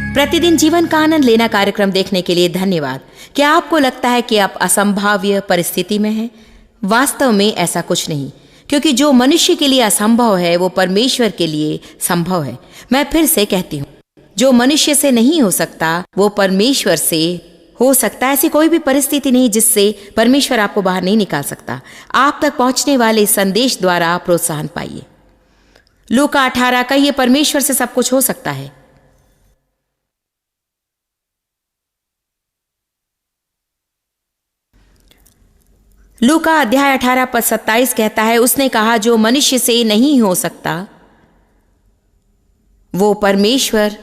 प्रतिदिन जीवन का आनंद लेना कार्यक्रम देखने के लिए धन्यवाद। क्या आपको लगता है कि आप असंभाव्य परिस्थिति में हैं? वास्तव में ऐसा कुछ नहीं, क्योंकि जो मनुष्य के लिए असंभव है वो परमेश्वर के लिए संभव है। मैं फिर से कहती हूँ, जो मनुष्य से नहीं हो सकता वो परमेश्वर से हो सकता है। ऐसी कोई भी परिस्थिति नहीं जिससे परमेश्वर आपको बाहर नहीं निकाल सकता। आप तक पहुंचने वाले संदेश द्वारा प्रोत्साहन पाइए। लूका 18 कहिए, परमेश्वर से सब कुछ हो सकता है। लूका अध्याय 18 पद 27 कहता है, उसने कहा जो मनुष्य से नहीं हो सकता वो परमेश्वर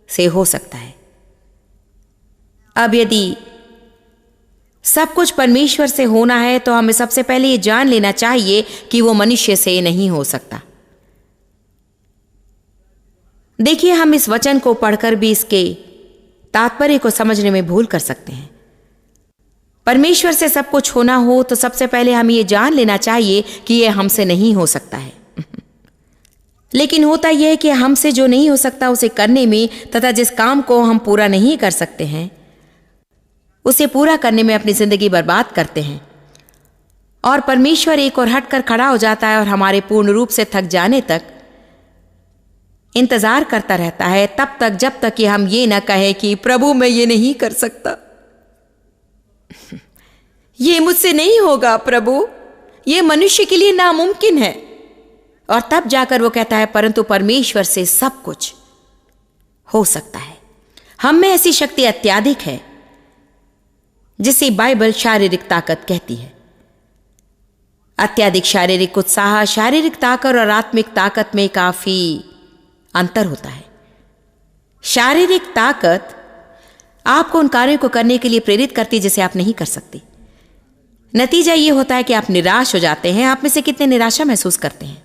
से हो सकता है। अब यदि सब कुछ परमेश्वर से होना है तो हमें सबसे पहले ये जान लेना चाहिए कि वो मनुष्य से नहीं हो सकता। देखिए, हम इस वचन को पढ़कर भी इसके तात्पर्य को समझने में भूल कर सकते हैं। परमेश्वर से सब कुछ होना हो तो सबसे पहले हमें ये जान लेना चाहिए कि यह हमसे नहीं हो सकता है। लेकिन होता यह है कि हमसे जो नहीं हो सकता उसे करने में तथा जिस काम को हम पूरा नहीं कर सकते हैं उसे पूरा करने में अपनी जिंदगी बर्बाद करते हैं। और परमेश्वर एक और हटकर खड़ा हो जाता है और हमारे पूर्ण रूप से थक जाने तक इंतजार करता रहता है, तब तक जब तक कि हम ये ना कहें कि प्रभु मैं ये नहीं कर सकता, ये मुझसे नहीं होगा प्रभु, ये मनुष्य के लिए नामुमकिन है। और तब जाकर वो कहता है परंतु परमेश्वर से सब कुछ हो सकता है। हम में ऐसी शक्ति अत्याधिक है जिसे बाइबल शारीरिक ताकत कहती है। अत्याधिक शारीरिक उत्साह, शारीरिक ताकत और आत्मिक ताकत में काफी अंतर होता है। शारीरिक ताकत आपको उन कार्यों को करने के लिए प्रेरित करती है जिसे आप नहीं कर सकते। नतीजा यह होता है कि आप निराश हो जाते हैं। आप में से कितने निराशा महसूस करते हैं?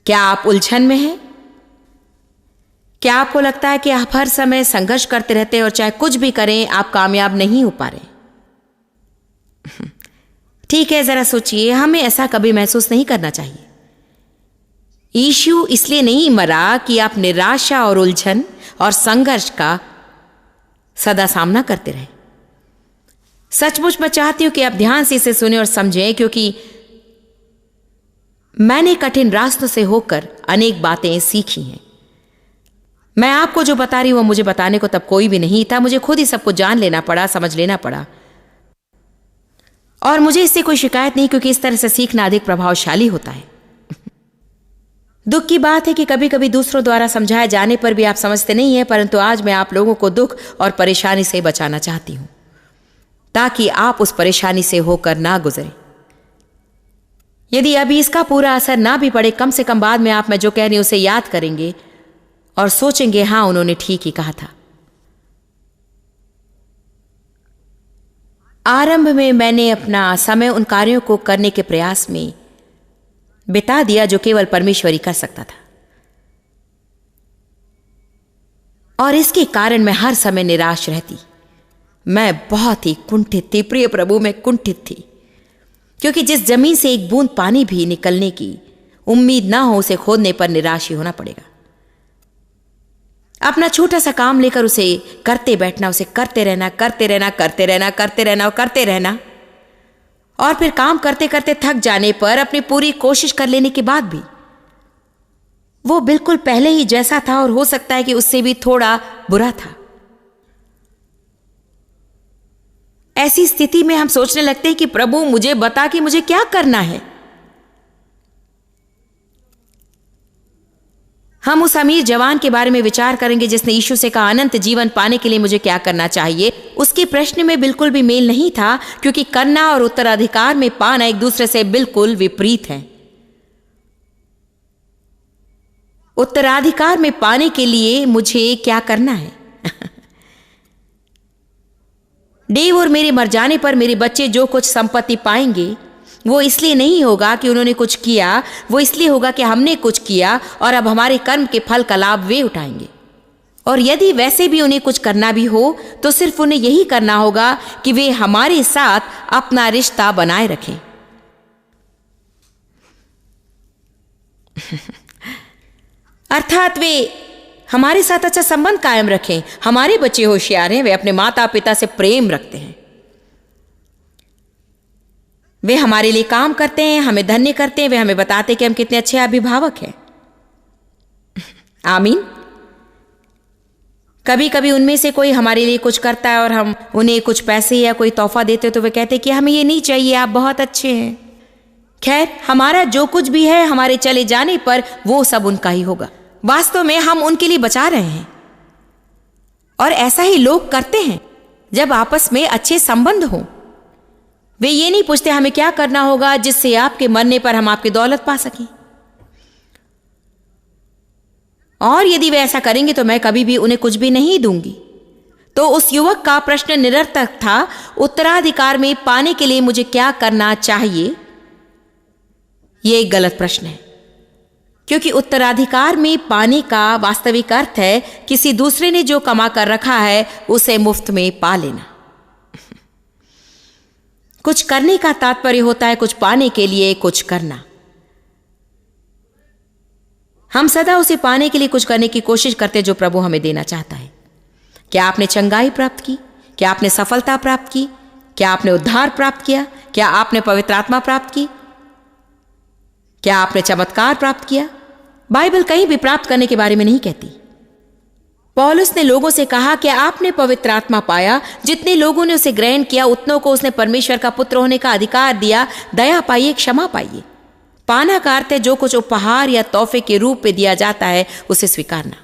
क्या आप उलझन में हैं? क्या आपको लगता है कि आप हर समय संघर्ष करते रहते हैं और चाहे कुछ भी करें आप कामयाब नहीं हो पा रहे? ठीक है, जरा सोचिए, हमें ऐसा कभी महसूस नहीं करना चाहिए। यीशु इसलिए नहीं मरा कि आप निराशा और उलझन और संघर्ष का सदा सामना करते रहे। सचमुच मैं चाहती हूं कि आप ध्यान से इसे सुने और समझें, क्योंकि मैंने कठिन रास्तों से होकर अनेक बातें सीखी हैं। मैं आपको जो बता रही हूं वो मुझे बताने को तब कोई भी नहीं था। मुझे खुद ही सब कुछ जान लेना पड़ा, समझ लेना पड़ा। और मुझे इससे कोई शिकायत नहीं, क्योंकि इस तरह से सीखना अधिक प्रभावशाली होता है। दुख की बात है कि कभी कभी दूसरों द्वारा समझाए जाने पर भी आप समझते नहीं हैं, परंतु आज मैं आप लोगों को दुख और परेशानी से बचाना चाहती हूं ताकि आप उस परेशानी से होकर ना गुजरें। यदि अभी इसका पूरा असर ना भी पड़े, कम से कम बाद में आप मैं जो कह रही हूं उसे याद करेंगे और सोचेंगे हां उन्होंने ठीक ही कहा था। आरंभ में मैंने अपना समय उन कार्यों को करने के प्रयास में बिता दिया जो केवल परमेश्वर ही कर सकता था, और इसके कारण मैं हर समय निराश रहती। मैं बहुत ही कुंठित थी, प्रिय प्रभु मैं कुंठित थी, क्योंकि जिस जमीन से एक बूंद पानी भी निकलने की उम्मीद ना हो उसे खोदने पर निराश ही होना पड़ेगा। अपना छोटा सा काम लेकर उसे करते बैठना, उसे करते रहना, करते रहना, करते रहना, करते रहना और करते रहना, और फिर काम करते करते थक जाने पर अपनी पूरी कोशिश कर लेने के बाद भी वो बिल्कुल पहले ही जैसा था और हो सकता है कि उससे भी थोड़ा बुरा था। ऐसी स्थिति में हम सोचने लगते हैं कि प्रभु मुझे बता कि मुझे क्या करना है। हम उस अमीर जवान के बारे में विचार करेंगे जिसने यीशु से कहा अनंत जीवन पाने के लिए मुझे क्या करना चाहिए। उसके प्रश्न में बिल्कुल भी मेल नहीं था, क्योंकि करना और उत्तराधिकार में पाना एक दूसरे से बिल्कुल विपरीत है। उत्तराधिकार में पाने के लिए मुझे क्या करना है? डेव और मेरे मर जाने पर मेरे बच्चे जो कुछ संपत्ति पाएंगे वो इसलिए नहीं होगा कि उन्होंने कुछ किया, वो इसलिए होगा कि हमने कुछ किया और अब हमारे कर्म के फल का लाभ वे उठाएंगे। और यदि वैसे भी उन्हें कुछ करना भी हो तो सिर्फ उन्हें यही करना होगा कि वे हमारे साथ अपना रिश्ता बनाए रखें। अर्थात वे हमारे साथ अच्छा संबंध कायम रखें। हमारे बच्चे होशियार हैं, वे अपने माता पिता से प्रेम रखते हैं, वे हमारे लिए काम करते हैं, हमें धन्य करते हैं, वे हमें बताते हैं कि हम कितने अच्छे अभिभावक हैं। आमीन। कभी कभी उनमें से कोई हमारे लिए कुछ करता है और हम उन्हें कुछ पैसे या कोई तोहफा देते तो वे कहते हैं कि हमें ये नहीं चाहिए, आप बहुत अच्छे हैं। खैर, हमारा जो कुछ भी है हमारे चले जाने पर वो सब उनका ही होगा। वास्तव में हम उनके लिए बचा रहे हैं, और ऐसा ही लोग करते हैं जब आपस में अच्छे संबंध हों। वे ये नहीं पूछते हमें क्या करना होगा जिससे आपके मरने पर हम आपकी दौलत पा सकें, और यदि वे ऐसा करेंगे तो मैं कभी भी उन्हें कुछ भी नहीं दूंगी। तो उस युवक का प्रश्न निरर्थक था। उत्तराधिकार में पाने के लिए मुझे क्या करना चाहिए? यह एक गलत प्रश्न है, क्योंकि उत्तराधिकार में पाने का वास्तविक अर्थ है किसी दूसरे ने जो कमा कर रखा है उसे मुफ्त में पा लेना। कुछ करने का तात्पर्य होता है कुछ पाने के लिए कुछ करना। हम सदा उसे पाने के लिए कुछ करने की कोशिश करते जो प्रभु हमें देना चाहता है। क्या आपने चंगाई प्राप्त की? क्या आपने सफलता प्राप्त की? क्या आपने उद्धार प्राप्त किया? क्या आपने पवित्र आत्मा प्राप्त की? क्या आपने चमत्कार प्राप्त किया? बाइबल कहीं भी प्राप्त करने के बारे में नहीं कहती। पौलुस ने लोगों से कहा कि आपने पवित्र आत्मा पाया, जितने लोगों ने उसे ग्रहण किया उतनों को उसने परमेश्वर का पुत्र होने का अधिकार दिया। दया पाइए, क्षमा पाइए। पाना का अर्थ है जो कुछ उपहार या तोहफे के रूप में दिया जाता है उसे स्वीकारना।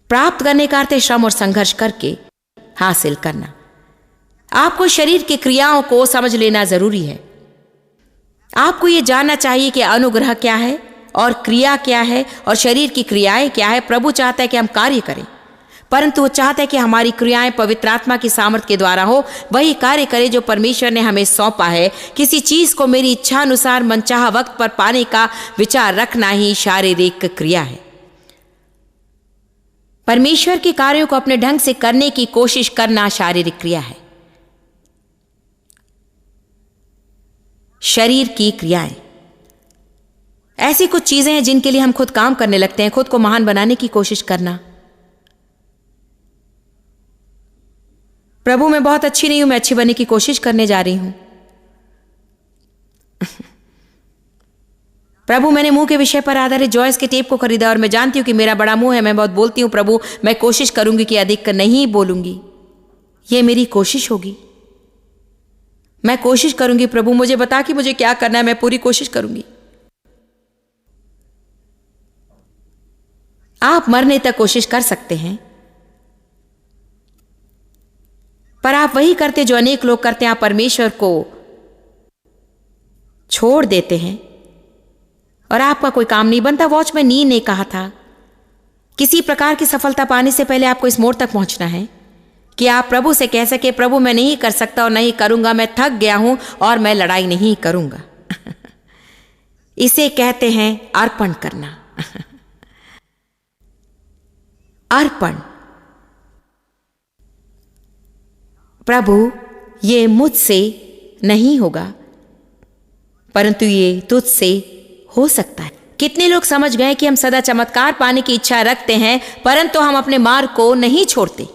प्राप्त करने का अर्थ है श्रम और संघर्ष करके हासिल करना। आपको शरीर की क्रियाओं को समझ लेना जरूरी है। आपको यह जानना चाहिए कि अनुग्रह क्या है और क्रिया क्या है और शरीर की क्रियाएं क्या है। प्रभु चाहता है कि हम कार्य करें, परंतु वो चाहता है कि हमारी क्रियाएं पवित्र आत्मा की सामर्थ के द्वारा हो। वही कार्य करे जो परमेश्वर ने हमें सौंपा है। किसी चीज को मेरी इच्छा अनुसार मनचाहा वक्त पर पाने का विचार रखना ही शारीरिक क्रिया है। परमेश्वर के कार्यों को अपने ढंग से करने की कोशिश करना शारीरिक क्रिया है। शरीर की क्रियाएं ऐसी कुछ चीजें हैं जिनके लिए हम खुद काम करने लगते हैं, खुद को महान बनाने की कोशिश करना। प्रभु मैं बहुत अच्छी नहीं हूं, मैं अच्छी बनने की कोशिश करने जा रही हूं। प्रभु मैंने मुंह के विषय पर आधारित जॉयस के टेप को खरीदा और मैं जानती हूं कि मेरा बड़ा मुंह है, मैं बहुत बोलती हूं। प्रभु मैं कोशिश करूंगी कि अधिक नहीं बोलूंगी, यह मेरी कोशिश होगी। मैं कोशिश करूंगी प्रभु मुझे बता कि मुझे क्या करना है, मैं पूरी कोशिश करूंगी। आप मरने तक कोशिश कर सकते हैं, पर आप वही करते जो अनेक लोग करते हैं। आप परमेश्वर को छोड़ देते हैं और आपका कोई काम नहीं बनता। वॉचमैन नी ने कहा था किसी प्रकार की सफलता पाने से पहले आपको इस मोड़ तक पहुंचना है कि आप प्रभु से कह सके प्रभु मैं नहीं कर सकता और नहीं करूंगा, मैं थक गया हूं और मैं लड़ाई नहीं करूंगा। इसे कहते हैं अर्पण करना। अर्पण। प्रभु ये मुझसे नहीं होगा, परंतु ये तुझसे हो सकता है। कितने लोग समझ गए कि हम सदा चमत्कार पाने की इच्छा रखते हैं, परंतु हम अपने मार्ग को नहीं छोड़ते।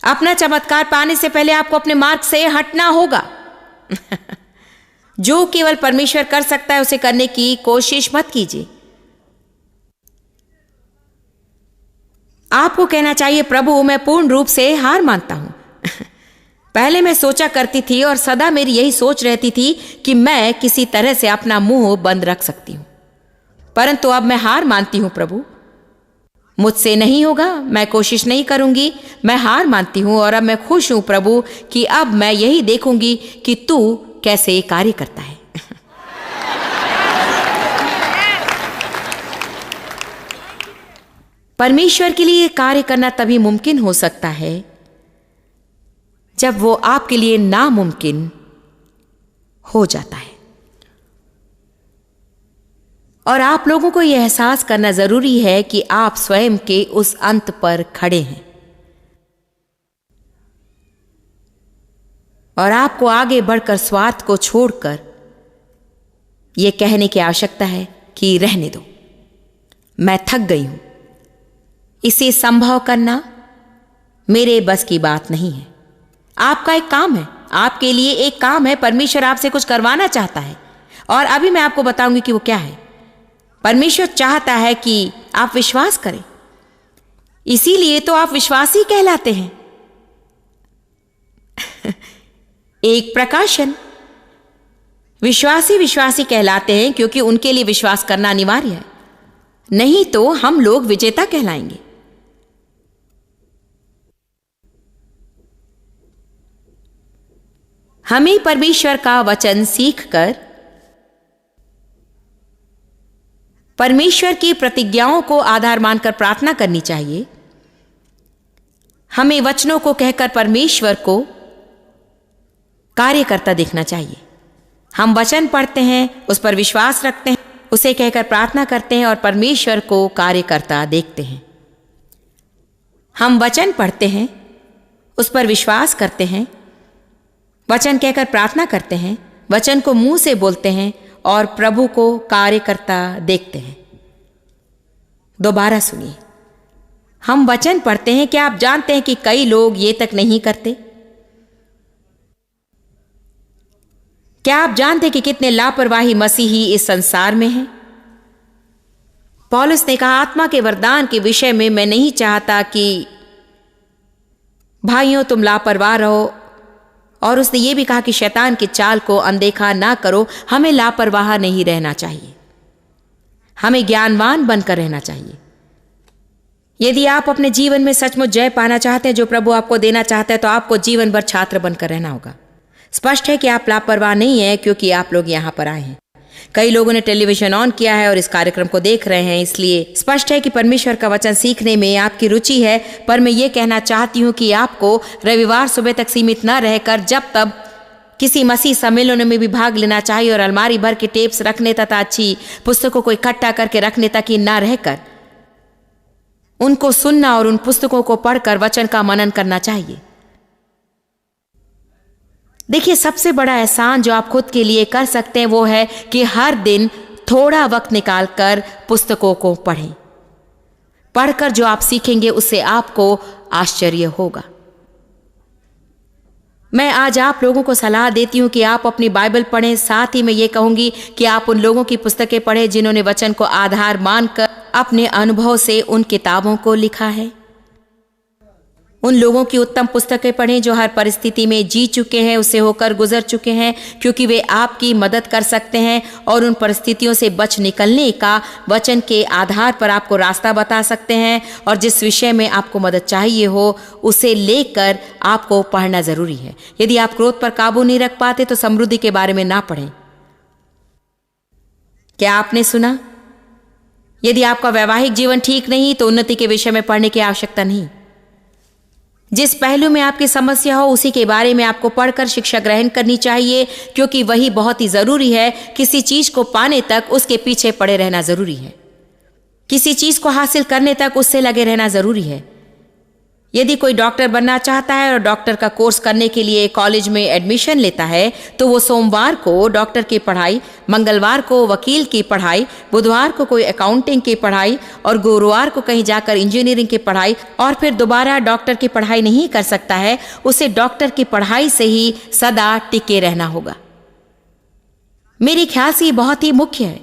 अपना चमत्कार पाने से पहले आपको अपने मार्ग से हटना होगा। जो केवल परमेश्वर कर सकता है उसे करने की कोशिश मत कीजिए। आपको कहना चाहिए प्रभु मैं पूर्ण रूप से हार मानता हूं। पहले मैं सोचा करती थी और सदा मेरी यही सोच रहती थी कि मैं किसी तरह से अपना मुंह बंद रख सकती हूं, परंतु अब मैं हार मानती हूं प्रभु मुझसे नहीं होगा, मैं कोशिश नहीं करूंगी, मैं हार मानती हूं। और अब मैं खुश हूं प्रभु कि अब मैं यही देखूंगी कि तू कैसे कार्य करता है। परमेश्वर के लिए कार्य करना तभी मुमकिन हो सकता है जब वो आपके लिए नामुमकिन हो जाता है। और आप लोगों को यह एहसास करना जरूरी है कि आप स्वयं के उस अंत पर खड़े हैं और आपको आगे बढ़कर स्वार्थ को छोड़कर यह कहने की आवश्यकता है कि रहने दो, मैं थक गई हूं, इसे संभव करना मेरे बस की बात नहीं है। आपका एक काम है, आपके लिए एक काम है, परमेश्वर आपसे कुछ करवाना चाहता है और अभी मैं आपको बताऊंगी कि वो क्या है। परमेश्वर चाहता है कि आप विश्वास करें, इसीलिए तो आप विश्वासी कहलाते हैं। एक प्रकाशन, विश्वासी कहलाते हैं क्योंकि उनके लिए विश्वास करना अनिवार्य है, नहीं तो हम लोग विजेता कहलाएंगे। हमें परमेश्वर का वचन सीखकर परमेश्वर की प्रतिज्ञाओं को आधार मानकर प्रार्थना करनी चाहिए। हमें वचनों को कहकर परमेश्वर को कार्यकर्ता देखना चाहिए। हम वचन पढ़ते हैं, उस पर विश्वास रखते हैं, उसे कहकर प्रार्थना करते हैं और परमेश्वर को कार्यकर्ता देखते हैं। हम वचन पढ़ते हैं, उस पर विश्वास करते हैं, वचन कहकर प्रार्थना करते हैं, वचन को मुंह से बोलते हैं और प्रभु को कार्यकर्ता देखते हैं। दोबारा सुनिए, हम वचन पढ़ते हैं। क्या आप जानते हैं कि कई लोग ये तक नहीं करते? क्या आप जानते हैं कि कितने लापरवाही मसीही इस संसार में हैं? पौलुस ने कहा, आत्मा के वरदान के विषय में मैं नहीं चाहता कि भाइयों तुम लापरवाह रहो, और उसने ये भी कहा कि शैतान की चाल को अनदेखा ना करो। हमें लापरवाह नहीं रहना चाहिए, हमें ज्ञानवान बनकर रहना चाहिए। यदि आप अपने जीवन में सचमुच जय पाना चाहते हैं जो प्रभु आपको देना चाहता है, तो आपको जीवन भर छात्र बनकर रहना होगा। स्पष्ट है कि आप लापरवाह नहीं हैं क्योंकि आप लोग यहां पर आए हैं। कई लोगों ने टेलीविजन ऑन किया है और इस कार्यक्रम को देख रहे हैं, इसलिए स्पष्ट है कि परमेश्वर का वचन सीखने में आपकी रुचि है। पर मैं ये कहना चाहती हूं कि आपको रविवार सुबह तक सीमित न रहकर जब तब किसी मसीह सम्मेलनों में भी भाग लेना चाहिए और अलमारी भर के टेप्स रखने तथा अच्छी पुस्तकों को इकट्ठा करके रखने तक ही न रहकर उनको सुनना और उन पुस्तकों को पढ़कर वचन का मनन करना चाहिए। देखिए, सबसे बड़ा एहसान जो आप खुद के लिए कर सकते हैं वो है कि हर दिन थोड़ा वक्त निकालकर पुस्तकों को पढ़ें। पढ़कर जो आप सीखेंगे उससे आपको आश्चर्य होगा। मैं आज आप लोगों को सलाह देती हूं कि आप अपनी बाइबल पढ़ें। साथ ही मैं ये कहूंगी कि आप उन लोगों की पुस्तकें पढ़ें जिन्होंने वचन को आधार मानकर अपने अनुभव से उन किताबों को लिखा है। उन लोगों की उत्तम पुस्तकें पढ़ें जो हर परिस्थिति में जी चुके हैं, उससे होकर गुजर चुके हैं, क्योंकि वे आपकी मदद कर सकते हैं और उन परिस्थितियों से बच निकलने का वचन के आधार पर आपको रास्ता बता सकते हैं। और जिस विषय में आपको मदद चाहिए हो उसे लेकर आपको पढ़ना जरूरी है। यदि आप क्रोध पर काबू नहीं रख पाते तो समृद्धि के बारे में ना पढ़ें। क्या आपने सुना? यदि आपका वैवाहिक जीवन ठीक नहीं तो उन्नति के विषय में पढ़ने की आवश्यकता नहीं। जिस पहलू में आपकी समस्या हो उसी के बारे में आपको पढ़कर शिक्षा ग्रहण करनी चाहिए, क्योंकि वही बहुत ही जरूरी है। किसी चीज को पाने तक उसके पीछे पड़े रहना जरूरी है। किसी चीज को हासिल करने तक उससे लगे रहना जरूरी है। यदि कोई डॉक्टर बनना चाहता है और डॉक्टर का कोर्स करने के लिए कॉलेज में एडमिशन लेता है तो वो सोमवार को डॉक्टर की पढ़ाई, मंगलवार को वकील की पढ़ाई, बुधवार को कोई अकाउंटिंग की पढ़ाई और गुरुवार को कहीं जाकर इंजीनियरिंग की पढ़ाई और फिर दोबारा डॉक्टर की पढ़ाई नहीं कर सकता है। उसे डॉक्टर की पढ़ाई से ही सदा टिके रहना होगा। मेरे ख्याल से ये बहुत ही मुख्य है।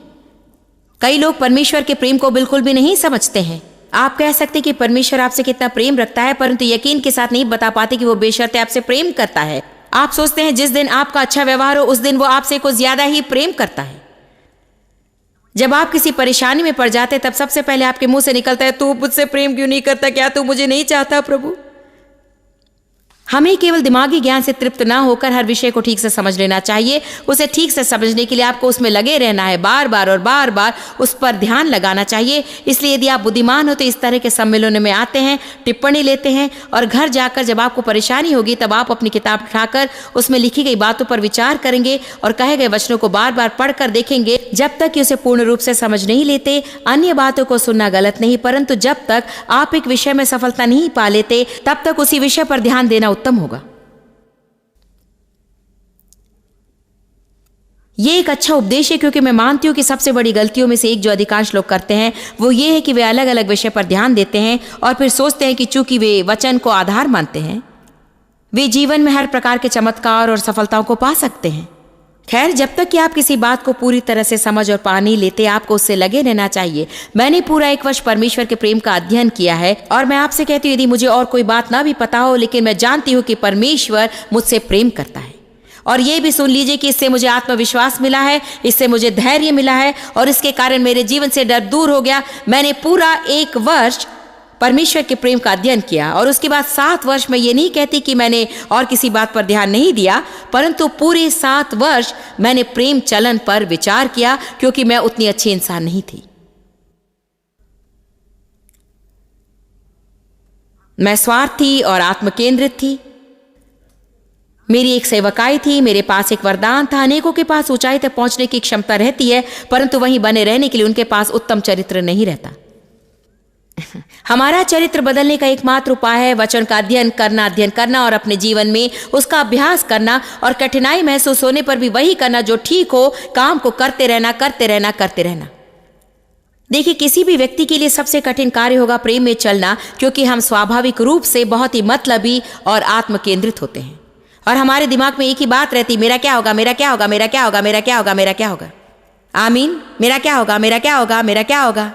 कई लोग परमेश्वर के प्रेम को बिल्कुल भी नहीं समझते हैं। आप कह सकते कि परमेश्वर आपसे कितना प्रेम रखता है, परंतु यकीन के साथ नहीं बता पाते कि वो बेशर्ते आपसे प्रेम करता है। आप सोचते हैं जिस दिन आपका अच्छा व्यवहार हो उस दिन वो आपसे कुछ ज्यादा ही प्रेम करता है। जब आप किसी परेशानी में पड़ जाते तब सबसे पहले आपके मुंह से निकलता है, तू मुझसे प्रेम क्यों नहीं करता? क्या तू मुझे नहीं चाहता प्रभु? हमें केवल दिमागी ज्ञान से तृप्त ना होकर हर विषय को ठीक से समझ लेना चाहिए। उसे ठीक से समझने के लिए आपको उसमें लगे रहना है, बार बार और बार बार उस पर ध्यान लगाना चाहिए। इसलिए यदि आप बुद्धिमान हो तो इस तरह के सम्मेलनों में आते हैं, टिप्पणी लेते हैं और घर जाकर जब आपको परेशानी होगी तब आप अपनी किताब उठाकर उसमें लिखी गई बातों पर विचार करेंगे और कहे गए वचनों को बार बार पढ़कर देखेंगे जब तक कि उसे पूर्ण रूप से समझ नहीं लेते। अन्य बातों को सुनना गलत नहीं, परंतु जब तक आप एक विषय में सफलता नहीं पा लेते तब तक उसी विषय पर ध्यान देना उत्तम होगा। ये एक अच्छा उपदेश है, क्योंकि मैं मानती हूँ कि सबसे बड़ी गलतियों में से एक जो अधिकांश लोग करते हैं वो ये है कि वे अलग अलग विषय पर ध्यान देते हैं और फिर सोचते हैं कि चूंकि वे वचन को आधार मानते हैं वे जीवन में हर प्रकार के चमत्कार और सफलताओं को पा सकते हैं। खैर, जब तक कि आप किसी बात को पूरी तरह से समझ और पा नहीं लेते, आपको उससे लगे रहना चाहिए। मैंने पूरा 1 वर्ष परमेश्वर के प्रेम का अध्ययन किया है और मैं आपसे कहती हूँ, यदि मुझे और कोई बात ना भी पता हो, लेकिन मैं जानती हूँ कि परमेश्वर मुझसे प्रेम करता है। और ये भी सुन लीजिए कि इससे मुझे आत्मविश्वास मिला है, इससे मुझे धैर्य मिला है और इसके कारण मेरे जीवन से डर दूर हो गया। मैंने पूरा 1 वर्ष परमेश्वर के प्रेम का अध्ययन किया और उसके बाद 7 वर्ष मैं ये नहीं कहती कि मैंने और किसी बात पर ध्यान नहीं दिया, परंतु पूरे 7 वर्ष मैंने प्रेम चलन पर विचार किया, क्योंकि मैं उतनी अच्छी इंसान नहीं थी। मैं स्वार्थी और आत्मकेंद्रित थी। मेरी एक सेवकाई थी, मेरे पास एक वरदान था। अनेकों के पास ऊंचाई तक पहुंचने की क्षमता रहती है, परंतु वहीं बने रहने के लिए उनके पास उत्तम चरित्र नहीं रहता। हमारा चरित्र बदलने का एकमात्र उपाय है वचन का अध्ययन करना और अपने जीवन में उसका अभ्यास करना और कठिनाई महसूस होने पर भी वही करना जो ठीक हो। काम को करते रहना। देखिए, किसी भी व्यक्ति के लिए सबसे कठिन कार्य होगा प्रेम में चलना, क्योंकि हम स्वाभाविक रूप से बहुत ही मतलबी और आत्मकेंद्रित होते हैं और हमारे दिमाग में एक ही बात रहती, मेरा क्या होगा, मेरा क्या होगा, मेरा क्या होगा, मेरा क्या होगा, मेरा क्या होगा। आमीन। मेरा क्या होगा, मेरा क्या होगा, मेरा क्या होगा।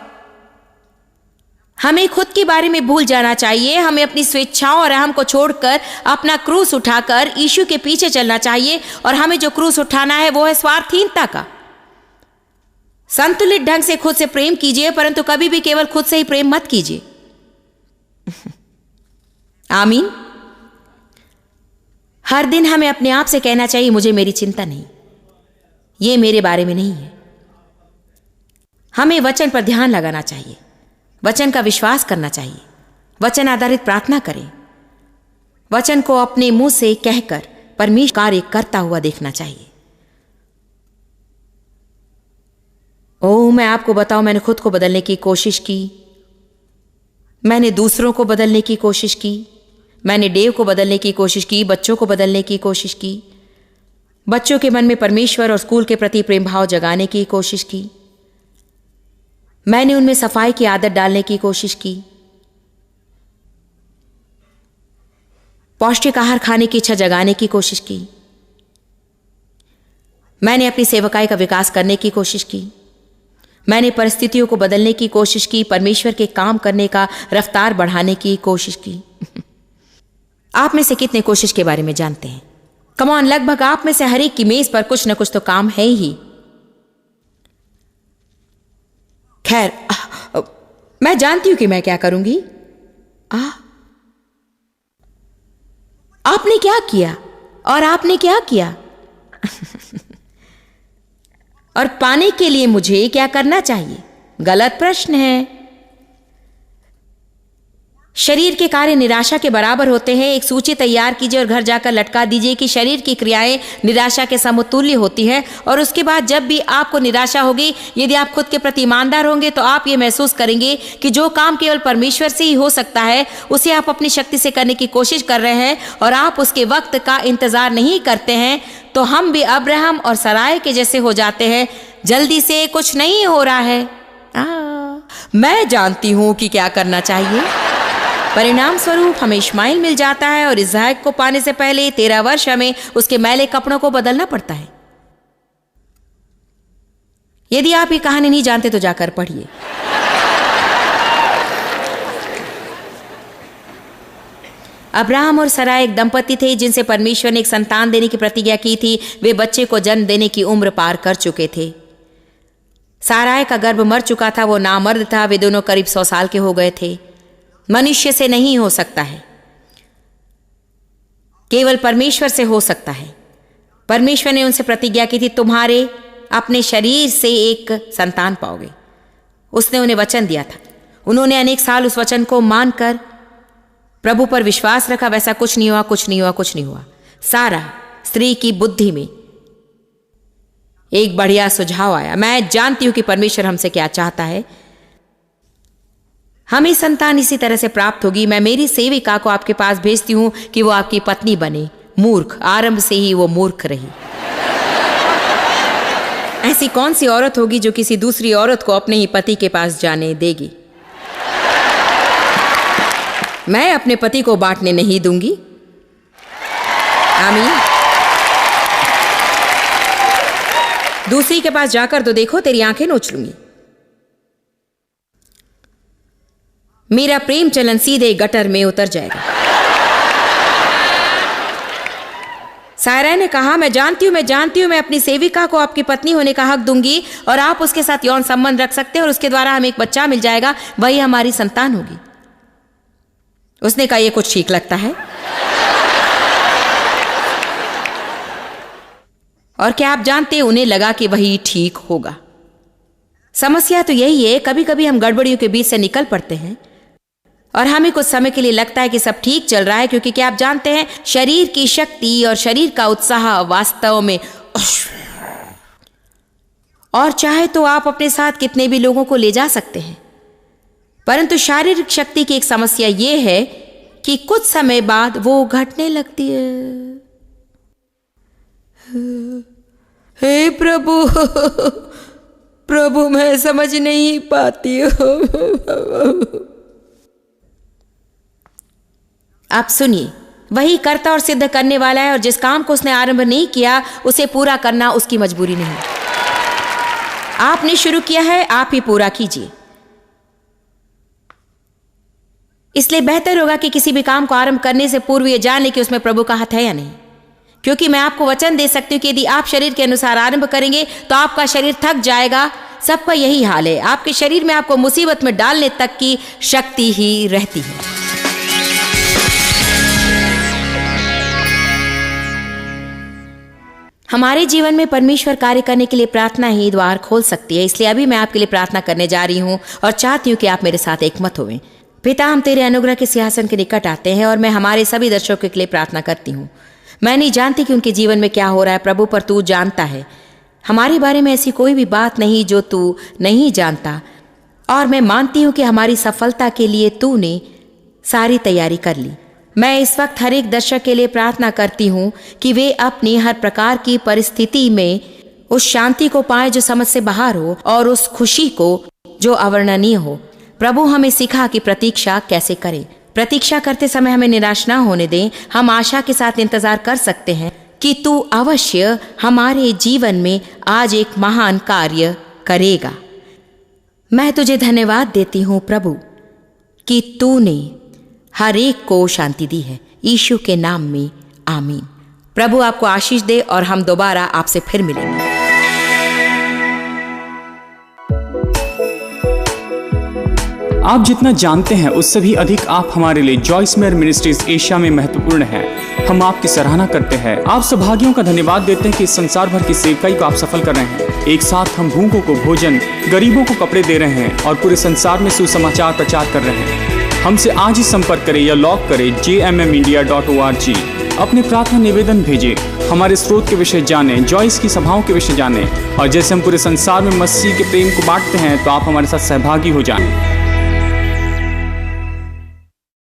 हमें खुद के बारे में भूल जाना चाहिए। हमें अपनी स्वेच्छाओं और अहम को छोड़कर अपना क्रूस उठाकर यीशु के पीछे चलना चाहिए और हमें जो क्रूस उठाना है वो है स्वार्थहीनता का। संतुलित ढंग से खुद से प्रेम कीजिए, परंतु कभी भी केवल खुद से ही प्रेम मत कीजिए। आमीन। हर दिन हमें अपने आप से कहना चाहिए, मुझे मेरी चिंता नहीं, ये मेरे बारे में नहीं है। हमें वचन पर ध्यान लगाना चाहिए, वचन का विश्वास करना चाहिए, वचन आधारित प्रार्थना करें, वचन को अपने मुंह से कहकर परमेश्वर कार्य करता हुआ देखना चाहिए। मैं आपको बताऊं, मैंने खुद को बदलने की कोशिश की, मैंने दूसरों को बदलने की कोशिश की, मैंने डेव को बदलने की कोशिश की, बच्चों को बदलने की कोशिश की, बच्चों के मन में परमेश्वर और स्कूल के प्रति प्रेम भाव जगाने की कोशिश की, मैंने उनमें सफाई की आदत डालने की कोशिश की, पौष्टिक आहार खाने की इच्छा जगाने की कोशिश की, मैंने अपनी सेवकाई का विकास करने की कोशिश की, मैंने परिस्थितियों को बदलने की कोशिश की, परमेश्वर के काम करने का रफ्तार बढ़ाने की कोशिश की। आप में से कितने कोशिश के बारे में जानते हैं? कम ऑन, लगभग आप में से हर एक की मेज पर कुछ न कुछ तो काम है ही। खैर, मैं जानती हूं कि मैं क्या करूंगी। आपने क्या किया और आपने क्या किया? और पाने के लिए मुझे क्या करना चाहिए? गलत प्रश्न है। शरीर के कार्य निराशा के बराबर होते हैं। एक सूची तैयार कीजिए और घर जाकर लटका दीजिए कि शरीर की क्रियाएं निराशा के समतुल्य होती है। और उसके बाद जब भी आपको निराशा होगी, यदि आप खुद के प्रति ईमानदार होंगे तो आप ये महसूस करेंगे कि जो काम केवल परमेश्वर से ही हो सकता है उसे आप अपनी शक्ति से करने की कोशिश कर रहे हैं और आप उसके वक्त का इंतजार नहीं करते हैं। तो हम भी अब्राहम और सराय के जैसे हो जाते हैं। जल्दी से कुछ नहीं हो रहा है। मैं जानती हूं कि क्या करना चाहिए। परिणाम स्वरूप हमें इश्माइल मिल जाता है और इसहाक को पाने से पहले 13 वर्ष हमें उसके मैले कपड़ों को बदलना पड़ता है। यदि आप ये कहानी नहीं जानते तो जाकर पढ़िए। अब्राहम और सराय एक दंपति थे जिनसे परमेश्वर ने एक संतान देने की प्रतिज्ञा की थी। वे बच्चे को जन्म देने की उम्र पार कर चुके थे। साराय का गर्भ मर चुका था, वो नामर्द था। वे दोनों करीब 100 साल के हो गए थे। मनुष्य से नहीं हो सकता है, केवल परमेश्वर से हो सकता है। परमेश्वर ने उनसे प्रतिज्ञा की थी, तुम्हारे अपने शरीर से एक संतान पाओगे। उसने उन्हें वचन दिया था। उन्होंने अनेक साल उस वचन को मानकर प्रभु पर विश्वास रखा। वैसा कुछ नहीं हुआ, कुछ नहीं हुआ, कुछ नहीं हुआ। सारा स्त्री की बुद्धि में एक बढ़िया सुझाव आया। मैं जानती हूं कि परमेश्वर हमसे क्या चाहता है। हमें संतान इसी तरह से प्राप्त होगी। मैं मेरी सेविका को आपके पास भेजती हूं कि वो आपकी पत्नी बने। मूर्ख, आरंभ से ही वो मूर्ख रही। ऐसी कौन सी औरत होगी जो किसी दूसरी औरत को अपने ही पति के पास जाने देगी? मैं अपने पति को बांटने नहीं दूंगी। आमीन। दूसरी के पास जाकर तो देखो, तेरी आंखें नोच लूंगी। मेरा प्रेम चलन सीधे गटर में उतर जाएगा। सायरा ने कहा, मैं जानती हूं मैं अपनी सेविका को आपकी पत्नी होने का हक दूंगी और आप उसके साथ यौन संबंध रख सकते हैं और उसके द्वारा हमें एक बच्चा मिल जाएगा, वही हमारी संतान होगी। उसने कहा, यह कुछ ठीक लगता है? और क्या आप जानते हैं, उन्हें लगा कि वही ठीक होगा। समस्या तो यही है, कभी कभी हम गड़बड़ियों के बीच से निकल पड़ते हैं और हमें कुछ समय के लिए लगता है कि सब ठीक चल रहा है, क्योंकि क्या आप जानते हैं, शरीर की शक्ति और शरीर का उत्साह वास्तव में, और चाहे तो आप अपने साथ कितने भी लोगों को ले जा सकते हैं, परंतु शारीरिक शक्ति की एक समस्या यह है कि कुछ समय बाद वो घटने लगती है। हे प्रभु, प्रभु मैं समझ नहीं पाती हूँ। आप सुनिए, वही करता और सिद्ध करने वाला है, और जिस काम को उसने आरंभ नहीं किया उसे पूरा करना उसकी मजबूरी नहीं। आपने शुरू किया है, आप ही पूरा कीजिए। इसलिए बेहतर होगा कि किसी भी काम को आरंभ करने से पूर्व ये जान ले कि उसमें प्रभु का हाथ है या नहीं, क्योंकि मैं आपको वचन दे सकती हूं कि यदि आप शरीर के अनुसार आरंभ करेंगे तो आपका शरीर थक जाएगा। सबका यही हाल है, आपके शरीर में आपको मुसीबत में डालने तक की शक्ति ही रहती है। हमारे जीवन में परमेश्वर कार्य करने के लिए प्रार्थना ही द्वार खोल सकती है। इसलिए अभी मैं आपके लिए प्रार्थना करने जा रही हूं और चाहती हूं कि आप मेरे साथ एकमत होवें। पिता, हम तेरे अनुग्रह के सिंहासन के निकट आते हैं और मैं हमारे सभी दर्शकों के लिए प्रार्थना करती हूं। मैं नहीं जानती कि उनके जीवन में क्या हो रहा है प्रभु, पर तू जानता है। हमारे बारे में ऐसी कोई भी बात नहीं जो तू नहीं जानता, और मैं मानती हूं कि हमारी सफलता के लिए तूने सारी तैयारी कर ली। मैं इस वक्त हर एक दर्शक के लिए प्रार्थना करती हूँ कि वे अपनी हर प्रकार की परिस्थिति में उस शांति को पाए जो समझ से बाहर हो, और उस खुशी को जो अवर्णनीय हो। प्रभु, हमें सिखा कि प्रतीक्षा कैसे करें। प्रतीक्षा करते समय हमें निराश ना होने दें। हम आशा के साथ इंतजार कर सकते हैं कि तू अवश्य हमारे जीवन में आज एक महान कार्य करेगा। मैं तुझे धन्यवाद देती हूँ प्रभु कि तूने हर एक को शांति दी है। यीशु के नाम में आमीन। प्रभु आपको आशीष दे और हम दोबारा आपसे फिर मिलेंगे। आप जितना जानते हैं उससे भी अधिक आप हमारे लिए जॉयस मेयर मिनिस्ट्रीज एशिया में महत्वपूर्ण है। हम आपकी सराहना करते हैं। आप सौभाग्यों का धन्यवाद देते हैं कि इस संसार भर की सेवकाई को आप सफल कर रहे हैं। एक साथ हम भूखों को भोजन, गरीबों को कपड़े दे रहे हैं और पूरे संसार में सुसमाचार प्रचार कर रहे हैं। हमसे आज ही संपर्क करें या लॉग करें jmmindia.org। अपने प्रार्थना निवेदन भेजें, हमारे स्रोत के विषय जानें, जॉयस की सभाओं के विषय जानें, और जैसे हम पूरे संसार में मसीह के प्रेम को बांटते हैं तो आप हमारे साथ सहभागी हो जाएं।